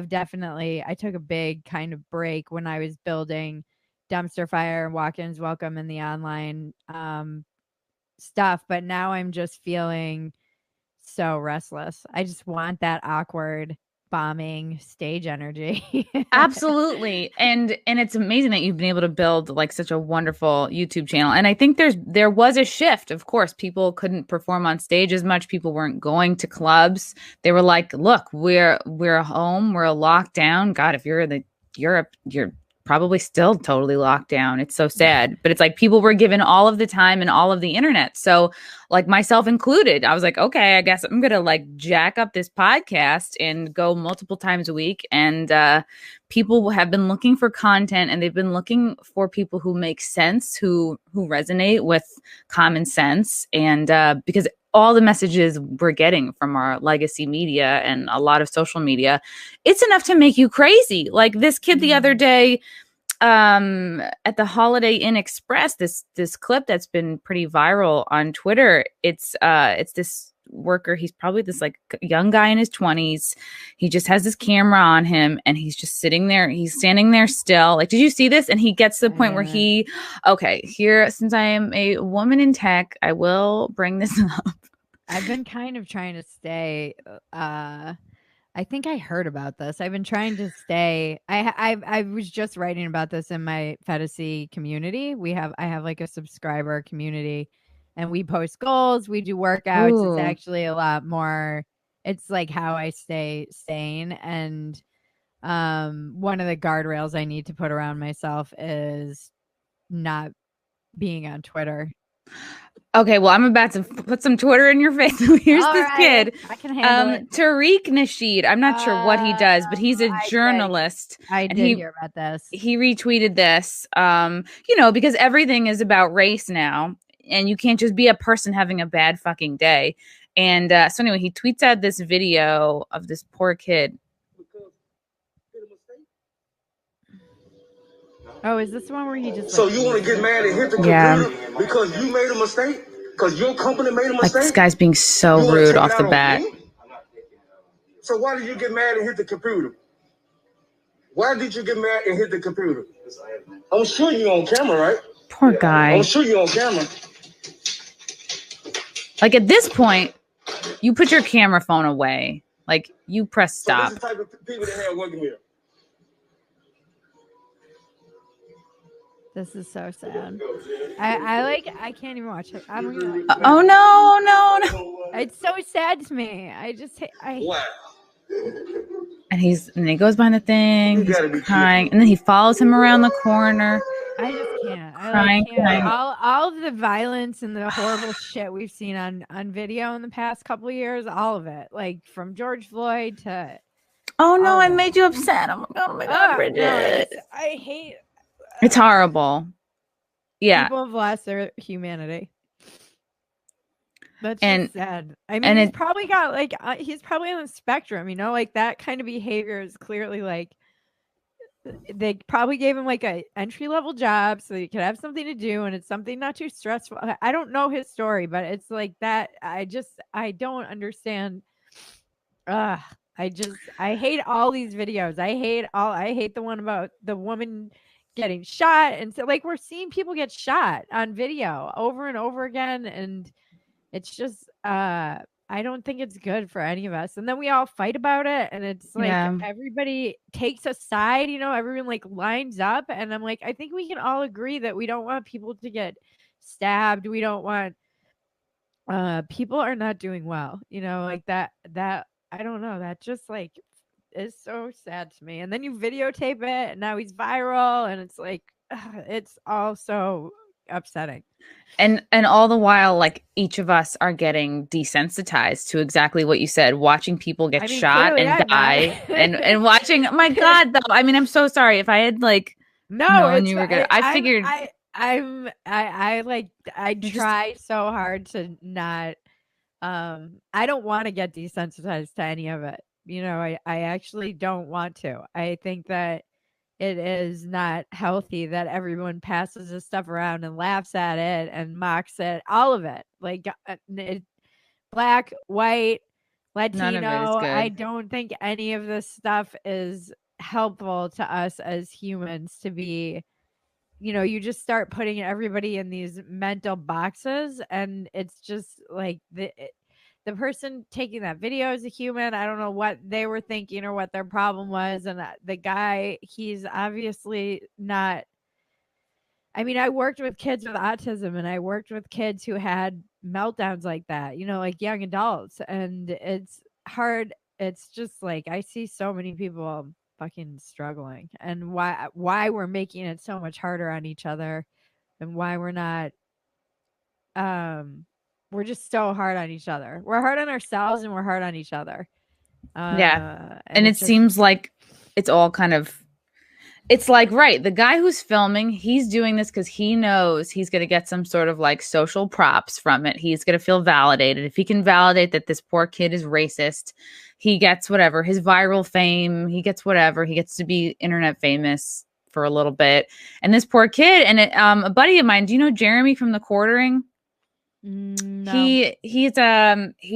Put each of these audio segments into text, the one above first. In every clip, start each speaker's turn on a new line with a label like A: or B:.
A: I took a big kind of break when I was building Dumpster Fire and Walk-ins Welcome and the online stuff, but now I'm just feeling so restless. I just want that awkward bombing stage energy.
B: Absolutely. And it's amazing that you've been able to build like such a wonderful YouTube channel. And I think there was a shift. Of course, people couldn't perform on stage as much. People weren't going to clubs. They were like, look, we're home, we're locked down. God, if you're in Europe, you're probably still totally locked down. It's so sad. But it's like people were given all of the time and all of the internet. So like myself included, I was like, okay, I guess I'm gonna like jack up this podcast and go multiple times a week. And people have been looking for content, and they've been looking for people who make sense, who resonate with common sense. And because all the messages we're getting from our legacy media and a lot of social media, it's enough to make you crazy. Like this kid the other day at the Holiday Inn Express, this clip that's been pretty viral on Twitter. It's this worker. He's probably this like young guy in his 20s. He just has this camera on him, and he's just sitting there. He's standing there still. Like, did you see this? And he gets to the point where here, since I am a woman in tech, I will bring this up.
A: I've been kind of trying to stay. I think I heard about this. I've been trying to stay. I was just writing about this in my Phetasy community. I have like a subscriber community, and we post goals. We do workouts. Ooh. It's actually a lot more. It's like how I stay sane. And one of the guardrails I need to put around myself is not being on Twitter.
B: Okay, well, I'm about to put some Twitter in your face. Here's this kid.
A: I can handle it.
B: Tariq Nasheed. I'm not sure what he does, but he's a journalist.
A: I did hear about this.
B: He retweeted this, because everything is about race now, and you can't just be a person having a bad fucking day. And so anyway, he tweets out this video of this poor kid.
A: Oh, is this the one where he just...
C: So you want to get mad and hit the computer because you made a mistake? Because your company made a mistake?
B: Like, this guy's being so rude off the bat.
C: So why did you get mad and hit the computer? Why did you get mad and hit the computer? I'm sure you're on camera, right?
B: Poor guy.
C: I'm sure you're on camera.
B: Like, at this point, you put your camera phone away. Like, you press stop.
C: So this is the type of people that have working here.
A: This is so sad. I can't even watch it. I'm gonna
B: oh no.
A: It's so sad to me.
C: Wow.
B: And he goes behind the thing, he's crying, and then he follows him around the corner.
A: I just can't. I can't. All of the violence and the horrible shit we've seen on video in the past couple of years, all of it. Like from George Floyd to
B: oh no, I made you upset. Oh my God, Bridget.
A: No, I hate
B: it's horrible. Yeah.
A: People have lost their humanity. That's just sad. I mean, he's probably got like, he's probably on the spectrum, like that kind of behavior is clearly like, they probably gave him like a entry-level job so he could have something to do, and it's something not too stressful. I don't know his story, but it's like that. I don't understand. I hate all these videos. I hate the one about the woman getting shot, and so like we're seeing people get shot on video over and over again, and it's just I don't think it's good for any of us. And then we all fight about it, and it's like everybody takes a side, everyone like lines up, and I'm like, I think we can all agree that we don't want people to get stabbed. We don't want people are not doing well, like that I don't know, that just like is so sad to me. And then you videotape it, and now he's viral, and it's like it's all so upsetting.
B: And all the while, like each of us are getting desensitized to exactly what you said, watching people get shot and die, and watching. Oh my God, though. I mean, I'm so sorry if I had like known you were gonna. I figured I try so hard to not. I don't want to get desensitized to any of it. I actually don't want to. I think that it is not healthy that everyone passes this stuff around and laughs at it and mocks it, all of it. Like black, white, None of it is
A: Latino. I
B: good.
A: don't think any of this stuff is helpful to us as humans to be, you just start putting everybody in these mental boxes, and it's just like the person taking that video is a human. I don't know what they were thinking or what their problem was, and the guy, he's obviously not. I mean, I worked with kids with autism, and I worked with kids who had meltdowns like that, like young adults, and it's hard. It's just like I see so many people fucking struggling, and why we're making it so much harder on each other, and why we're not we're just so hard on each other. We're hard on ourselves and we're hard on each other.
B: Yeah.
A: And
B: And it
A: it's just
B: seems like it's all kind of, it's like, right, the guy who's filming, he's doing this because he knows he's going to get some sort of like social props from it. He's going to feel validated. If he can validate that this poor kid is racist, he gets whatever, his viral fame, he gets whatever, he gets to be internet famous for a little bit. And this poor kid, and a buddy of mine, do you know Jeremy from The Quartering?
A: no.
B: He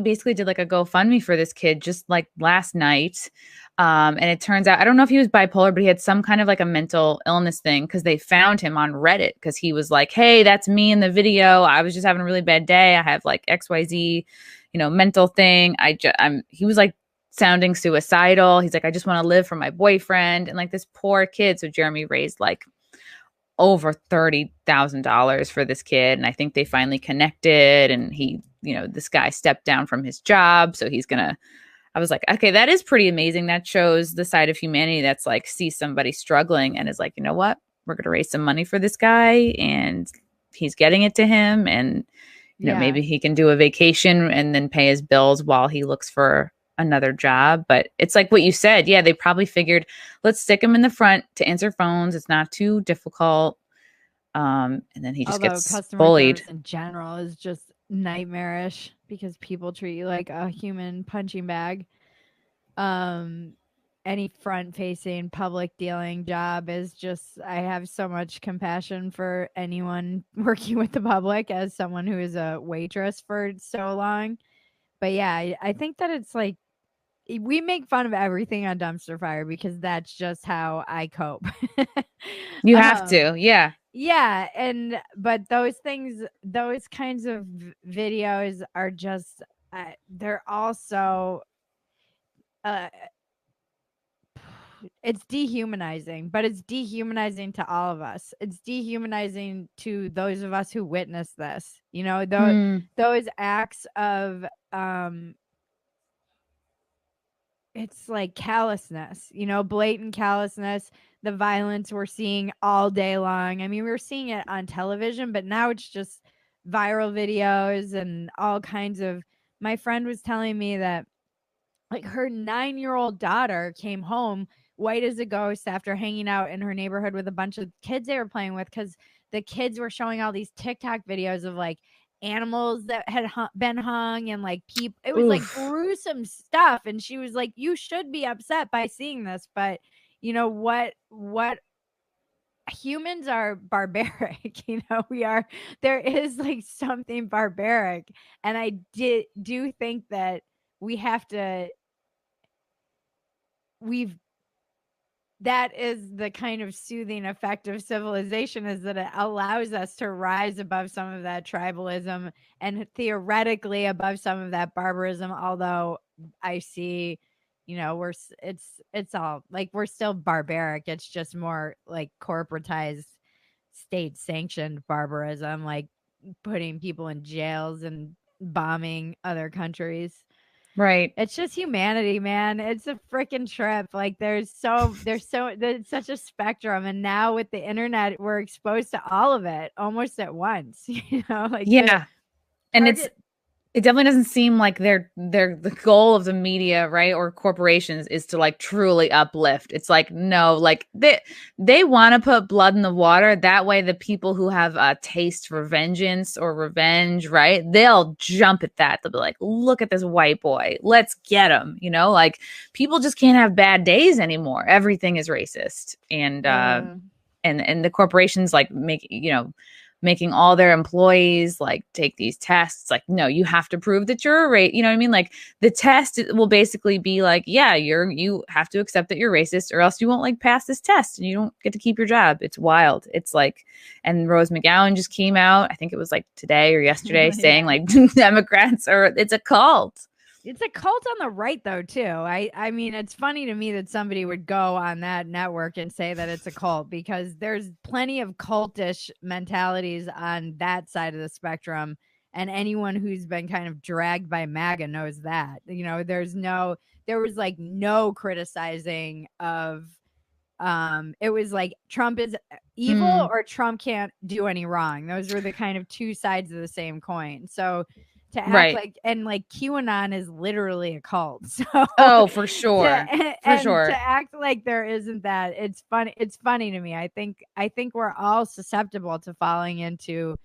B: basically did like a GoFundMe for this kid just like last night. And it turns out, I don't know if he was bipolar, but he had some kind of like a mental illness thing, because they found him on Reddit because he was like, hey, that's me in the video. I was just having a really bad day. I have like XYZ, mental thing. He was like sounding suicidal. He's like, I just want to live for my boyfriend. And like this poor kid. So Jeremy raised like over $30,000 for this kid. And I think they finally connected, and he, this guy stepped down from his job. So I was like, okay, that is pretty amazing. That shows the side of humanity that's like, see somebody struggling and is like, you know what, we're going to raise some money for this guy, and he's getting it to him. And, maybe he can do a vacation and then pay his bills while he looks for another job. But it's like what you said. Yeah, they probably figured, let's stick him in the front to answer phones. It's not too difficult. And then he just gets
A: customer
B: bullied.
A: service in general is just nightmarish because people treat you like a human punching bag. Any front-facing public dealing job is just, I have so much compassion for anyone working with the public as someone who is a waitress for so long. But yeah, I think that it's like, we make fun of everything on Dumpster Fire because that's just how I cope.
B: You have to, yeah.
A: Yeah, but those kinds of videos are just, they're also, it's dehumanizing, but it's dehumanizing to all of us. It's dehumanizing to those of us who witness this. Those acts of it's like callousness, blatant callousness, the violence we're seeing all day long. I mean, we were seeing it on television, but now it's just viral videos and all kinds of. My friend was telling me that like her 9-year-old daughter came home white as a ghost after hanging out in her neighborhood with a bunch of kids they were playing with, because the kids were showing all these TikTok videos of like animals that had been hung, and like people, it was like gruesome stuff. And she was like, you should be upset by seeing this, but what humans are barbaric. There is like something barbaric, and I do think that that is the kind of soothing effect of civilization, is that it allows us to rise above some of that tribalism and theoretically above some of that barbarism. Although I see, it's all like, we're still barbaric. It's just more like corporatized, state sanctioned barbarism, like putting people in jails and bombing other countries.
B: Right.
A: It's just humanity, man. It's a freaking trip. Like there's such a spectrum. And now with the internet, we're exposed to all of it almost at once, like,
B: yeah. And it definitely doesn't seem like the goal of the media, right, or corporations is to like truly uplift. It's like, no, like they want to put blood in the water. That way the people who have a taste for vengeance or revenge, right, they'll jump at that. They'll be like, look at this white boy, let's get him. Like people just can't have bad days anymore. Everything is racist. And and the corporations like make making all their employees like take these tests. Like, no, you have to prove that you're a you know what I mean? Like the test will basically be like, yeah, you have to accept that you're racist or else you won't like pass this test and you don't get to keep your job. It's wild. It's like, and Rose McGowan just came out, I think it was like today or yesterday, saying like Democrats it's a cult.
A: It's a cult on the right, though, too. I mean, it's funny to me that somebody would go on that network and say that it's a cult, because there's plenty of cultish mentalities on that side of the spectrum. And anyone who's been kind of dragged by MAGA knows that. You know, there was like no criticizing of it was like Trump is evil or Trump can't do any wrong. Those were the kind of two sides of the same coin. So to act like, and like QAnon is literally a cult. So
B: for sure.
A: To act like there isn't that, it's funny. It's funny to me. I think we're all susceptible to falling into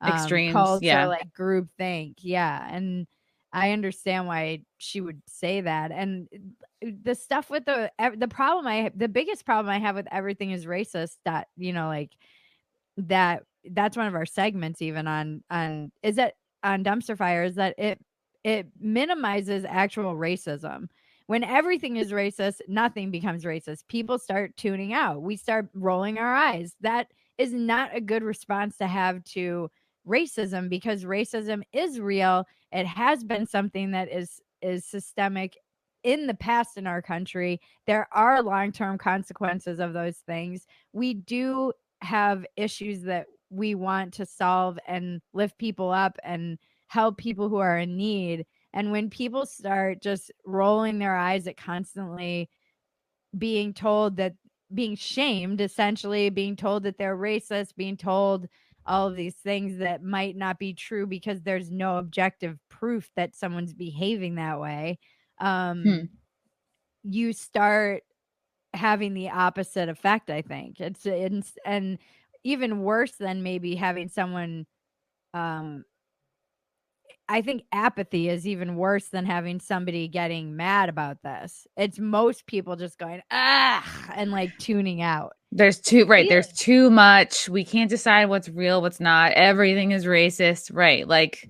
B: extremes,
A: cults or like group think. Yeah. And I understand why she would say that. And the stuff with the biggest problem I have with everything is racist, that, you know, like that's one of our segments even on is that on Dumpster Fire, is that it minimizes actual racism. When everything is racist, nothing becomes racist. People start tuning out. We start rolling our eyes. That is not a good response to have to racism, because racism is real. It has been something that is systemic in the past in our country. There are long-term consequences of those things. We do have issues that we want to solve and lift people up and help people who are in need. And when people start just rolling their eyes at constantly being told that, being shamed, essentially being told that they're racist, being told all of these things that might not be true because there's no objective proof that someone's behaving that way, you start having the opposite effect. I think it's and even worse than maybe having someone, I think apathy is even worse than having somebody getting mad about this. It's most people just going, and like tuning out.
B: There's too much. We can't decide what's real, what's not. Everything is racist. Right. Like,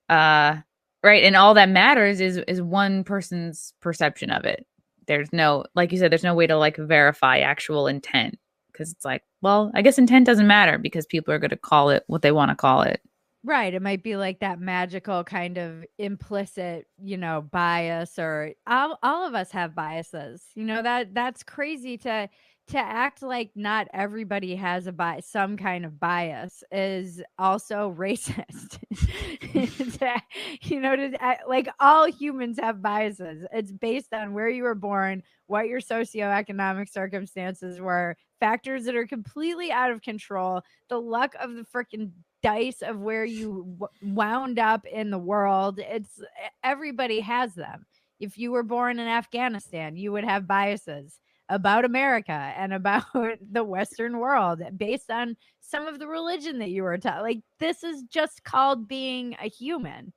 B: right. And all that matters is one person's perception of it. There's no, like you said, there's no way to like verify actual intent, because it's like, well, I guess intent doesn't matter because people are going to call it what they want to call it.
A: Right. It might be like that magical kind of implicit, you know, bias, or all of us have biases. You know, that's crazy to act like not everybody has some kind of bias is also racist. You know, like all humans have biases. It's based on where you were born, what your socioeconomic circumstances were, factors that are completely out of control, the luck of the freaking dice of where you wound up in the world. It's everybody has them. If you were born in Afghanistan, you would have biases about America and about the Western world based on some of the religion that you were taught. Like, this is just called being a human.